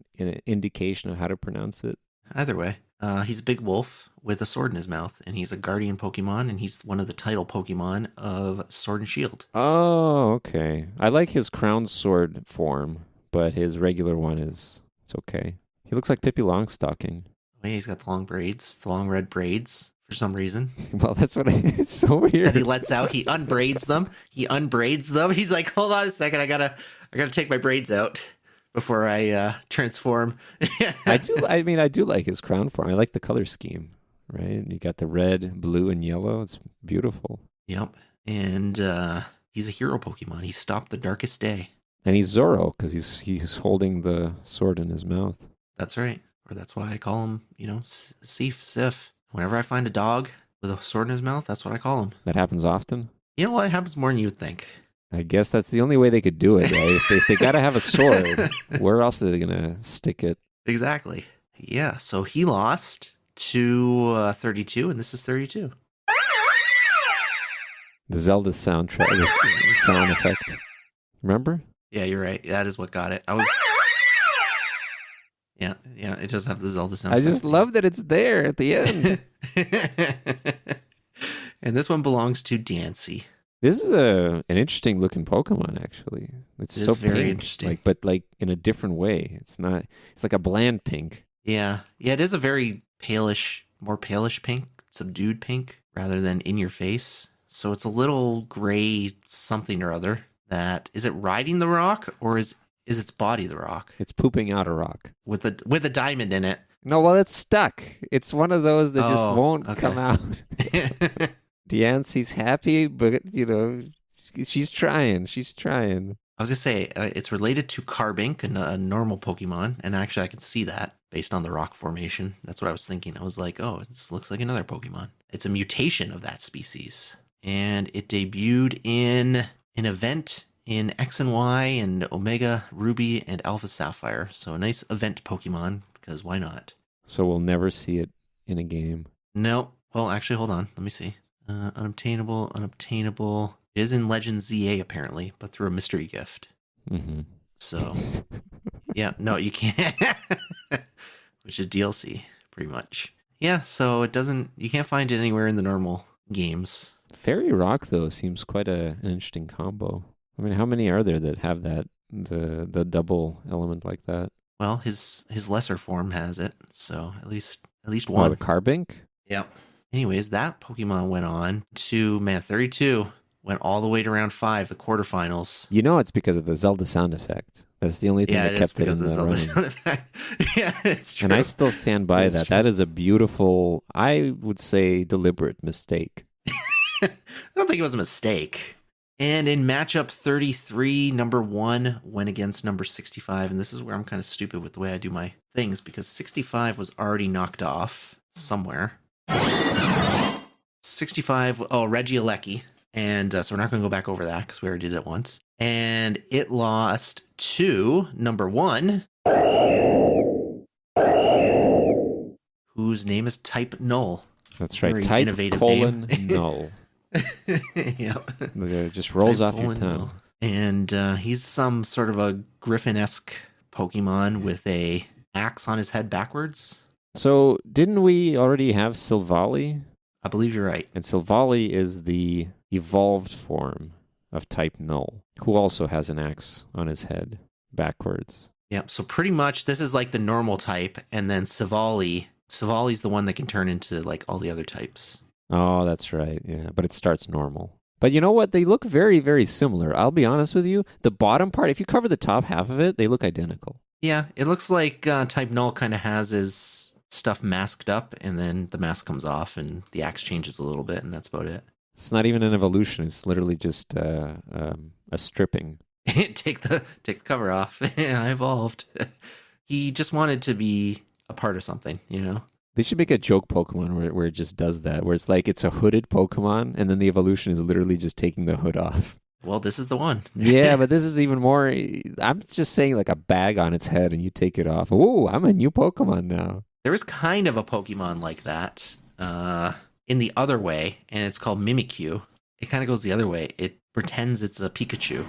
S2: indication of how to pronounce it.
S1: Either way, he's a big wolf with a sword in his mouth, and he's a guardian Pokemon, and he's one of the title Pokemon of Sword and Shield.
S2: Oh, okay. I like his crown sword form, but his regular one is It's okay. He looks like Pippi Longstocking.
S1: Oh, yeah, he's got the long braids, the long red braids for some reason
S2: Well, that's what it's so weird.
S1: that he lets out. He unbraids them. He unbraids them. He's like, hold on a second, I gotta take my braids out before I transform.
S2: I do like his crown form. I like the color scheme, right? You got the red, blue, and yellow. It's beautiful.
S1: Yep. And he's a hero Pokemon. He stopped the darkest day.
S2: And he's Zoro because he's holding the sword in his mouth.
S1: That's right. Or that's why I call him, Sif. Whenever I find a dog with a sword in his mouth, that's what I call him.
S2: That happens often.
S1: You know what? It happens more than you would think.
S2: I guess that's the only way they could do it, right? if they got to have a sword, where else are they going to stick it?
S1: Exactly. Yeah. So he lost to 32, and this is 32.
S2: The Zelda soundtrack, the sound effect. Remember?
S1: Yeah, you're right. That is what got it. Yeah, it does have the Zelda sound.
S2: I just love that it's there at the end.
S1: And this one belongs to Dancy.
S2: This is an interesting looking Pokemon, actually. It's so
S1: very
S2: pink,
S1: interesting.
S2: but in a different way. It's like a bland pink.
S1: Yeah, it is a very more palish pink, subdued pink, rather than in your face. So it's a little gray something or other. Is it riding the rock, or is its body the rock?
S2: It's pooping out a rock.
S1: With a diamond in it.
S2: No, well, it's stuck. It's one of those that just won't come out. Diancie's happy, but, she's trying.
S1: I was going to say, it's related to Carbink, a normal Pokemon, and actually I can see that based on the rock formation. That's what I was thinking. I was like, oh, this looks like another Pokemon. It's a mutation of that species. And it debuted in an event in X and Y and Omega Ruby and Alpha Sapphire. So a nice event Pokemon, because why not?
S2: So we'll never see it in a game.
S1: No. Well, actually, hold on. Let me see. Unobtainable. It is in Legends ZA, apparently, but through a mystery gift.
S2: Mm-hmm.
S1: So, yeah, no, you can't. Which is DLC, pretty much. Yeah, so you can't find it anywhere in the normal games.
S2: Fairy Rock, though, seems quite an interesting combo. I mean, how many are there that have the double element like that?
S1: Well, his lesser form has it, so at least one.
S2: Oh, the Carbink?
S1: Yeah. Anyways, that Pokemon went on to 32. Went all the way to round 5, the quarterfinals.
S2: It's because of the Zelda sound effect. That's the only thing that kept it in the running. Sound effect. Yeah, it's true. And I still stand by that. True. That is a beautiful, I would say, deliberate mistake.
S1: I don't think it was a mistake. And in matchup 33, number 1 went against number 65. And this is where I'm kind of stupid with the way I do my things, because 65 was already knocked off somewhere. 65, Regieleki. And so we're not going to go back over that because we already did it once. And it lost to number 1, whose name is Type Null.
S2: That's right.
S1: Very
S2: Type
S1: innovative
S2: colon
S1: name.
S2: null.
S1: Yeah.
S2: It just rolls
S1: Type
S2: off your tongue.
S1: Null. And he's some sort of a Griffin-esque Pokemon with a axe on his head backwards.
S2: So didn't we already have Silvally?
S1: I believe you're right.
S2: And Silvally is the evolved form of Type Null, who also has an axe on his head backwards.
S1: Yeah, so pretty much this is like the normal type, and then Silvally's the one that can turn into like all the other types.
S2: Oh, that's right. Yeah, but it starts normal. But you know what? They look very, very similar. I'll be honest with you. The bottom part, if you cover the top half of it, they look identical.
S1: Yeah, it looks like Type Null kind of has his stuff masked up, and then the mask comes off, and the axe changes a little bit, and that's about it.
S2: It's not even an evolution. It's literally just a stripping.
S1: Take the cover off. I evolved. He just wanted to be a part of something,
S2: They should make a joke Pokemon where it just does that, where it's like it's a hooded Pokemon, and then the evolution is literally just taking the hood off.
S1: Well, this is the one.
S2: Yeah, but this is even more. I'm just saying like a bag on its head, and you take it off. Ooh, I'm a new Pokemon now.
S1: There is kind of a Pokemon like that in the other way, and it's called Mimikyu. It kind of goes the other way. It pretends it's a Pikachu.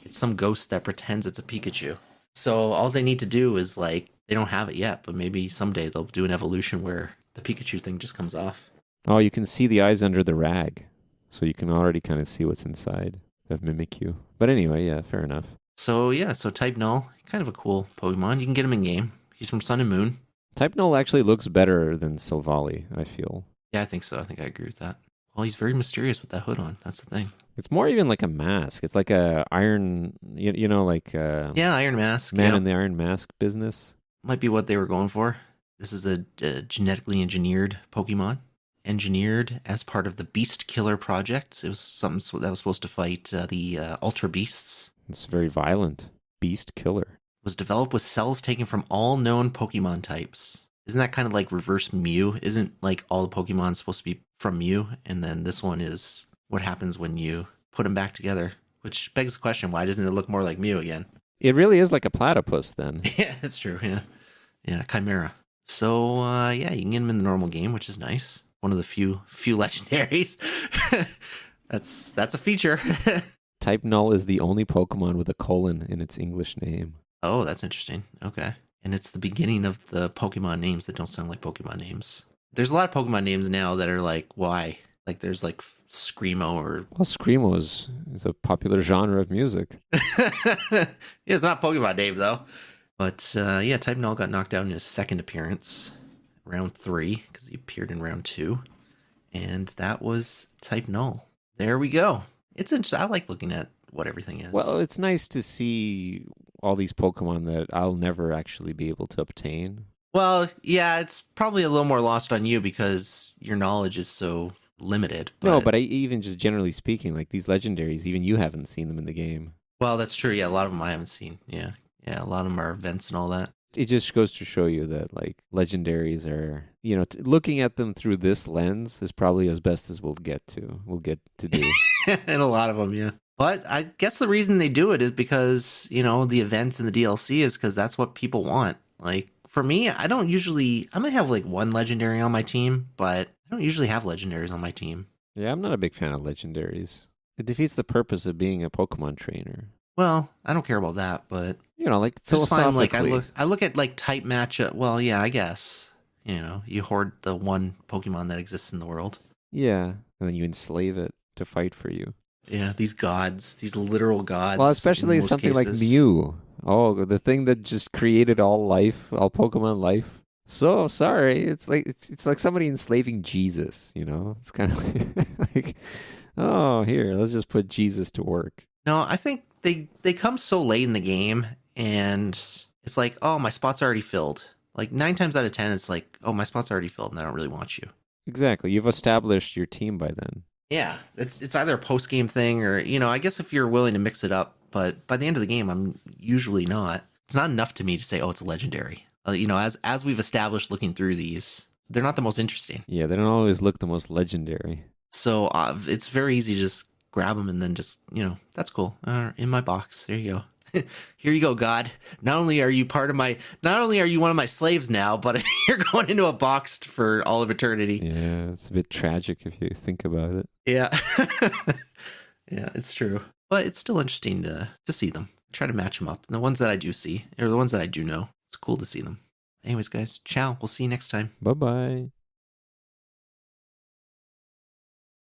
S1: It's some ghost that pretends it's a Pikachu. So all they need to do is they don't have it yet, but maybe someday they'll do an evolution where the Pikachu thing just comes off.
S2: Oh, you can see the eyes under the rag, so you can already kind of see what's inside of Mimikyu. But anyway, yeah, fair enough.
S1: So Type Null, kind of a cool Pokemon. You can get him in game. He's from Sun and Moon.
S2: Type Null actually looks better than Silvally, I feel.
S1: Yeah, I think so. I think I agree with that. Well, he's very mysterious with that hood on. That's the thing.
S2: It's more even like a mask. It's like a iron, like
S1: Yeah, Iron Mask.
S2: Man
S1: Yeah.
S2: in the Iron Mask business.
S1: Might be what they were going for. This is a genetically engineered Pokemon. Engineered as part of the Beast Killer project. It was something that was supposed to fight the Ultra Beasts.
S2: It's very violent. Beast Killer.
S1: Was developed with cells taken from all known Pokemon types. Isn't that kind of like reverse Mew? Isn't like all the Pokemon supposed to be from Mew? And then this one is what happens when you put them back together. Which begs the question, why doesn't it look more like Mew again?
S2: It really is like a platypus then.
S1: Yeah, that's true. Yeah. Yeah, Chimera. So, yeah, you can get him in the normal game, which is nice. One of the few legendaries. That's a feature.
S2: Type Null is the only Pokemon with a colon in its English name.
S1: Oh, that's interesting. Okay. And it's the beginning of the Pokemon names that don't sound like Pokemon names. There's a lot of Pokemon names now that are like, why? Like there's like Screamo or...
S2: Well, Screamo is a popular genre of music.
S1: Yeah, it's not a Pokemon name though. But yeah, Type Null got knocked out in his second appearance, round 3, because he appeared in round 2. And that was Type Null. There we go. It's interesting. I like looking at what everything is.
S2: Well, it's nice to see all these Pokemon that I'll never actually be able to obtain.
S1: Well, yeah, it's probably a little more lost on you because your knowledge is so limited.
S2: No, but even just generally speaking, like these legendaries, even you haven't seen them in the game.
S1: Well, that's true. Yeah, a lot of them I haven't seen. Yeah. Yeah, a lot of them are events and all that.
S2: It just goes to show you that like legendaries are, looking at them through this lens is probably as best as we'll get to do.
S1: And a lot of them, yeah. But I guess the reason they do it is because, the events and the DLC is because that's what people want. Like, for me, I might have like one legendary on my team, but I don't usually have legendaries on my team.
S2: Yeah, I'm not a big fan of legendaries. It defeats the purpose of being a Pokemon trainer.
S1: Well, I don't care about that, but
S2: like
S1: just fine.
S2: philosophically.
S1: Like I look at like type matchup. Well, yeah, I guess you hoard the one Pokemon that exists in the world.
S2: Yeah, and then you enslave it to fight for you.
S1: Yeah, these gods, these literal gods.
S2: Well, especially
S1: in most
S2: something like
S1: cases.
S2: Mew. Oh, the thing that just created all life, all Pokemon life. So sorry, it's like somebody enslaving Jesus. It's kind of like, oh, here, let's just put Jesus to work.
S1: No, I think they come so late in the game, and it's like, oh, my spot's already filled. Like 9 times out of 10, it's like, oh, my spot's already filled, and I don't really want you.
S2: Exactly, you've established your team by then.
S1: Yeah, it's either a post game thing or I guess if you're willing to mix it up, but by the end of the game, I'm usually not. It's not enough to me to say, oh, it's a legendary. As we've established looking through these, they're not the most interesting.
S2: Yeah, they don't always look the most legendary.
S1: So it's very easy to just grab them and then just, that's cool. In my box. There you go. Here you go, God. Not only are you one of my slaves now, but you're going into a box for all of eternity.
S2: Yeah, it's a bit tragic if you think about it.
S1: Yeah. Yeah, it's true. But it's still interesting to see them. Try to match them up. And the ones that I do see, or the ones that I do know, it's cool to see them. Anyways, guys, ciao. We'll see you next time.
S2: Bye-bye.